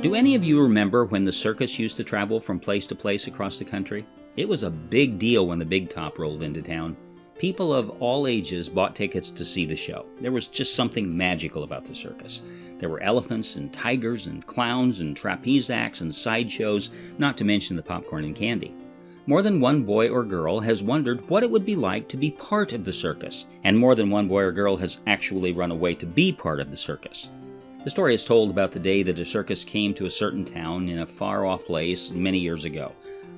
Do any of you remember when the circus used to travel from place to place across the country? It was a big deal when the Big Top rolled into town. People of all ages bought tickets to see the show. There was just something magical about the circus. There were elephants and tigers and clowns and trapeze acts and sideshows, not to mention the popcorn and candy. More than one boy or girl has wondered what it would be like to be part of the circus, and more than one boy or girl has actually run away to be part of the circus. The story is told about the day that a circus came to a certain town in a far-off place many years ago.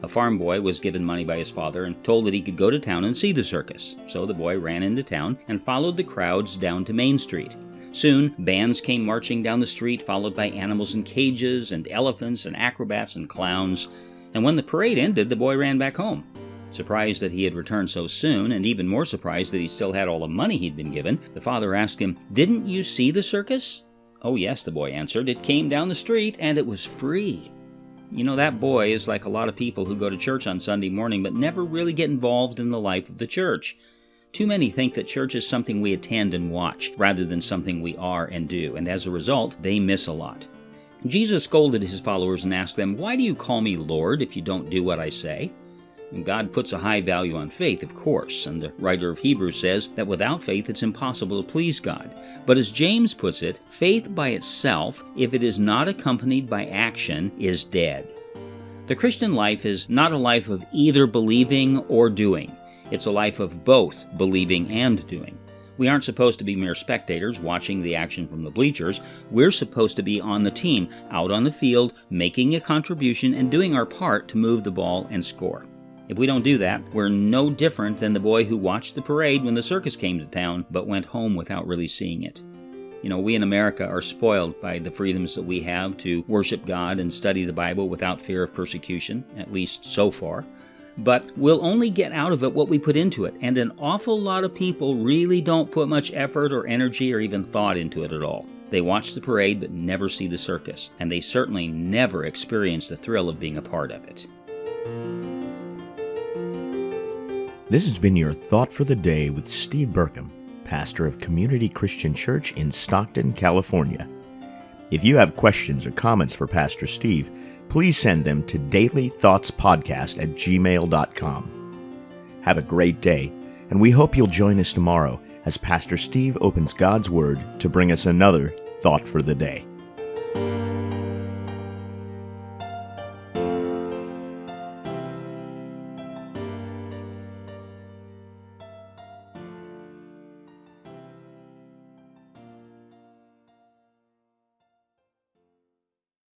A farm boy was given money by his father and told that he could go to town and see the circus. So the boy ran into town and followed the crowds down to Main Street. Soon, bands came marching down the street, followed by animals in cages and elephants and acrobats and clowns. And when the parade ended, the boy ran back home. Surprised that he had returned so soon, and even more surprised that he still had all the money he'd been given, the father asked him, "Didn't you see the circus?" "Oh yes," the boy answered. "It came down the street, and it was free." You know, that boy is like a lot of people who go to church on Sunday morning but never really get involved in the life of the church. Too many think that church is something we attend and watch, rather than something we are and do, and as a result, they miss a lot. Jesus scolded his followers and asked them, "Why do you call me Lord if you don't do what I say?" And God puts a high value on faith, of course, and the writer of Hebrews says that without faith it's impossible to please God. But as James puts it, faith by itself, if it is not accompanied by action, is dead. The Christian life is not a life of either believing or doing. It's a life of both believing and doing. We aren't supposed to be mere spectators watching the action from the bleachers. We're supposed to be on the team, out on the field, making a contribution and doing our part to move the ball and score. If we don't do that, we're no different than the boy who watched the parade when the circus came to town, but went home without really seeing it. You know, we in America are spoiled by the freedoms that we have to worship God and study the Bible without fear of persecution, at least so far. But we'll only get out of it what we put into it, and an awful lot of people really don't put much effort or energy or even thought into it at all. They watch the parade but never see the circus, and they certainly never experience the thrill of being a part of it. This has been your Thought for the Day with Steve Burkham, pastor of Community Christian Church in Stockton, California. If you have questions or comments for Pastor Steve, please send them to dailythoughtspodcast@gmail.com. Have a great day, and we hope you'll join us tomorrow as Pastor Steve opens God's Word to bring us another Thought for the Day.